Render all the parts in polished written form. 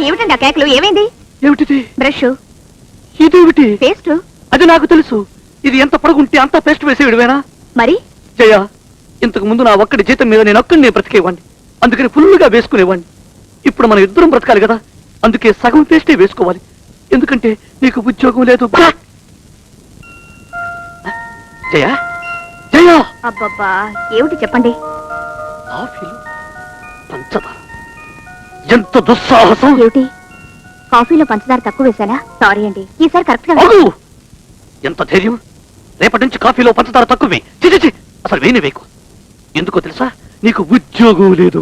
ఏమిటండి ఆ కేకలు? ఏమైంది? ఏమిటిది? బ్రష్. ఇదేమిటి? పేస్ట్. అది నాకు తెలుసు. ఇది ఎంత పొడుగుంటే అంత పేస్ట్ వేసేవిడివేనా? మరి జయ, ఇంతకు ముందు నా ఒక్కడి జీతం మీద నేను ఒక్కడినే బ్రతికేవాడిని. అందుకని ఫుల్లుగా వేసుకునేవాడిని. ఇప్పుడు మనం ఇద్దరం బ్రతకాలి కదా, అందుకే సగం పేస్టే వేసుకోవాలి. ఎందుకంటే నీకు ఉద్యోగం లేదు. జయ జయ, అబ్బబ్బా ఏమిటి చెప్పండి. కాఫీలో పంచదార, ఎంత దుస్సాహసం! ఏమిటి, కాఫీలో పంచదార తక్కువ వేసానా? సారీ అండి, ఈసారి కరెక్ట్ గా. ఎంత ధైర్యం! రేపటి నుంచి కాఫీలో పంచదార తక్కువే. చి అసలు వేనే వేకు. ఎందుకో తెలుసా? నీకు ఉద్యోగం లేదు.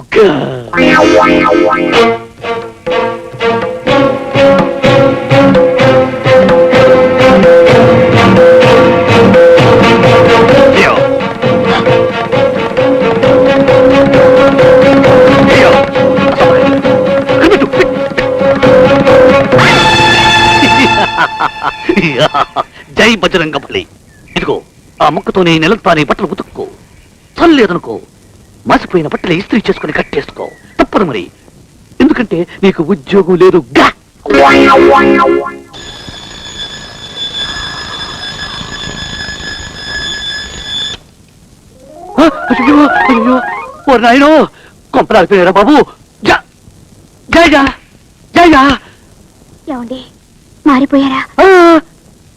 జై బజరంగబలి. ఇదిగో ఆ ముక్కతోనే నెలంతానే బట్టలు ఉతుక్కో. చల్లేదనుకో, మాసిపోయిన బట్టలు ఇస్త్రీ చేసుకుని కట్టేసుకో. తప్పదు మరి, ఎందుకంటే నీకు ఉద్యోగం లేదు. అయ్యో ఓ నాయనో, కొంపరాలిపోయారా బాబు. జయ జయ, ఏమండి మారిపోయారా?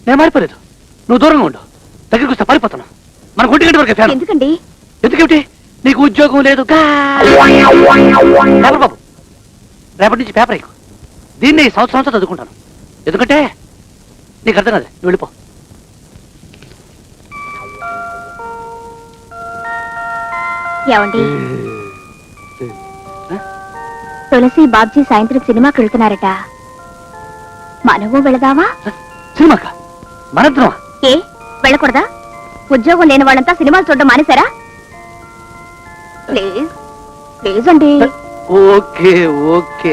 నేను మారిపోలేదు. నువ్వు దూరంగా ఉండు. దగ్గరికి వస్తే పారిపోతాను. మన ఒంటి గంట వరకు. ఎందుకండి? ఎందుకేమిటి? నీకు ఉద్యోగం లేదు. పేపర్ బాబు, రేపటి నుంచి పేపర్ ఎక్కువ. దీన్ని సంవత్సరం చదువుకుంటాను. ఎందుకంటే నీకు అర్థం కాదు. నువ్వు వెళ్ళిపో. ఏమండి, తులసి బాబ్జీ సాయంత్రం సినిమాకి వెళ్తున్నారట. మనము వెళదామా? సినిమాకా? మనిద్దరమా? ఏ వెళ్ళకూడదా? ఉద్యోగం లేని వాళ్ళంతా సినిమాలు చూడడం మానేశారా? ప్లీజ్ ప్లీజ్ అండి. Okay okay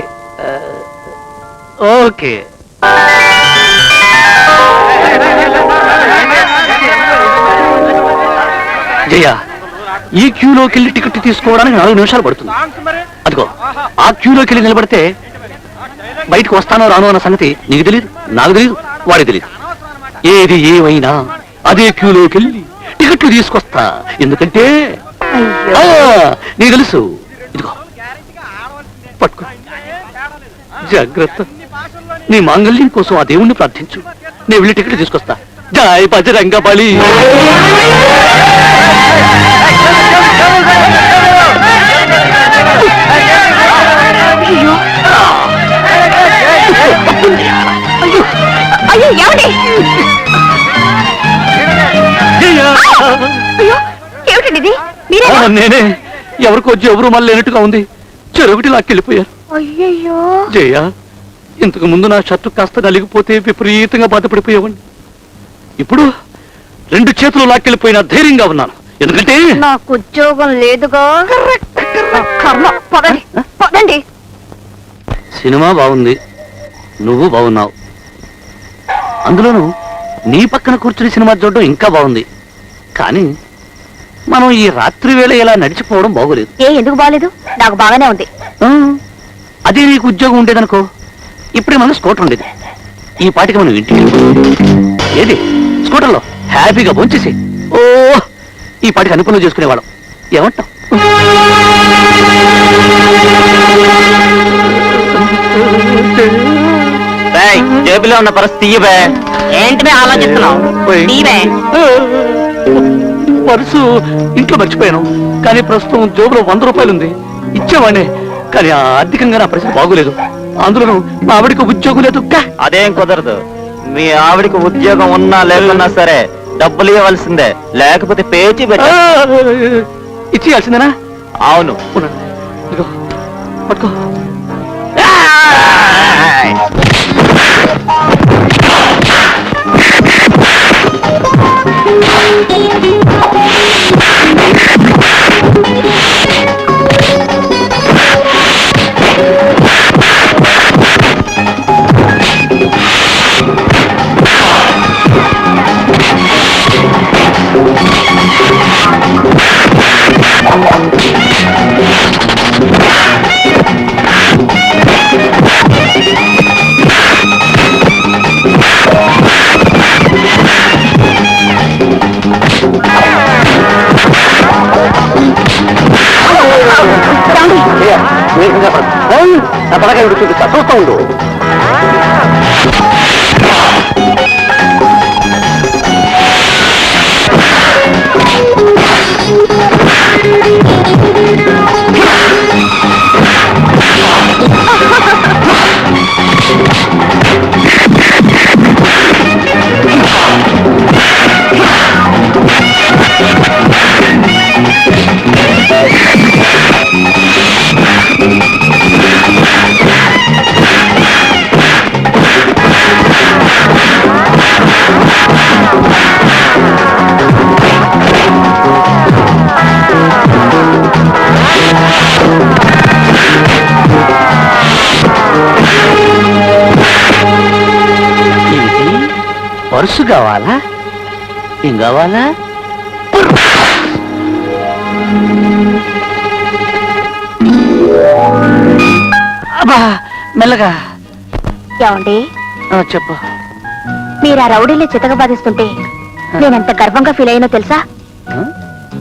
okay. జయ, ఈ క్యూలోకి వెళ్ళి టికెట్ తీసుకోవడానికి 4 నిమిషాలు పడుతుంది. అదిగో ఆ క్యూలోకి వెళ్ళి నిలబడితే బయటకు వస్తానో రానో అన్న సంగతి నీకు తెలియదు, నాకు తెలియదు, వాడికి తెలియదు. ఏది ఏమైనా అదే క్యూలోకి వెళ్ళి టికెట్లు తీసుకొస్తా. ఎందుకంటే నీకు తెలుసు. ఇదిగో పట్టుకో, జాగ్రత్త. నీ మాంగళ్యం కోసం ఆ దేవుణ్ణి ప్రార్థించు. నేను వెళ్ళి టికెట్లు తీసుకొస్తా. జై బజరంగబలి. అయ్యో ఏమండి? ఏమిటండి ఇది? నేనే. ఎవరికో ఎవరు మళ్ళీ లేనట్టుగా ఉంది. చెరొకటి లాక్కెళ్ళిపోయారు. అయ్యయ్యో జయ, ఇంతకు ముందు నా షర్టు కాస్త నలిగిపోతే విపరీతంగా బాధపడిపోయేవాడిని. ఇప్పుడు 2 చేతులు లాక్కెళ్ళిపోయినా ధైర్యంగా ఉన్నాను. ఎందుకంటే నాకు ఉద్యోగం లేదుగా. పదండి పదండి. సినిమా బాగుంది, నువ్వు బాగున్నావు. అందులోనూ నీ పక్కన కూర్చుని సినిమా చూడడం ఇంకా బాగుంది. కానీ మనం ఈ రాత్రి వేళ ఇలా నడిచిపోవడం బాగోలేదు. ఎందుకు బాగలేదు? నాకు బాగానే ఉంది. అదే నీకు ఉద్యోగం ఉండేదనుకో, ఇప్పుడే మనం స్కూటర్ ఉండేది. ఈ పాటికి మనం ఇంటికి ఏది స్కూటర్లో హ్యాపీగా భోంచేసి ఓ ఈ పాటికి అన్ని పనులు చేసుకునేవాళ్ళం. ఏమంటావు? జేబులో ఉన్న పరిస్థితి ఏంటి ఆలోచిస్తున్నావు? పర్సు ఇంట్లో మర్చిపోయాను, కానీ ప్రస్తుతం జోబులో 100 రూపాయలు ఉంది. ఇచ్చేవాడినే, కానీ ఆర్థికంగా నా పరిస్థితి బాగోలేదు. అందులోనూ మా ఆవిడికి ఉద్యోగం లేదు. అదేం కుదరదు. మీ ఆవిడికి ఉద్యోగం ఉన్నా లేకున్నా సరే డబ్బులు ఇవ్వాల్సిందే, లేకపోతే పేచి ఇచ్చేయాల్సిందేనా? అవును. పట్టుకో. నా తలకాయ చూపిస్తా, చూస్తూ ఉండు. పర్సు కావాలా? ఏం కావాలా? అబ్బా మెల్లగా. ఏమండి, చెప్పు. మీరు ఆ రౌడీని చితక బాధిస్తుంటే నేనెంత గర్వంగా ఫీల్ అయ్యానో తెలుసా?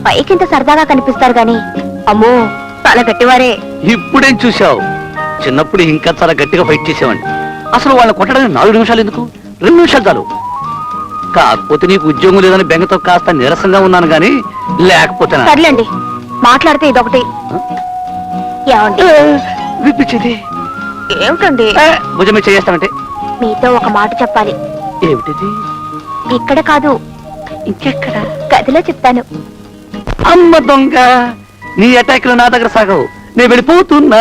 పైకింత సరదాగా కనిపిస్తారు గాని అమ్మో చాలా గట్టివారే. ఇప్పుడేం చూసావు? చిన్నప్పుడు ఇంకా చాలా గట్టిగా ఫైట్ చేసేవాడిని. అసలు వాళ్ళని కొట్టడానికి 4 నిమిషాలు ఎందుకు? 2 నిమిషాలు చాలు. కాకపోతే నీకు ఉద్యోగం లేదని బెంగతో కాస్త నీరసంగా ఉన్నాను గాని లేకపోతే సర్లేండి, మాట్లాడితే ఇదొకటి. ఏమండి విప్పించేది ఏమిటండి? భుజమే చేస్తామంటే మీతో ఒక మాట చెప్పాలి. ఏమిటిది? ఇక్కడ కాదు, ఇంకెక్కడ? గదిలో చెప్తాను. అమ్మ దొంగ, నీ అటాక్ లో నా దగ్గర సాగవు. నేను వెళ్ళిపోతున్నా.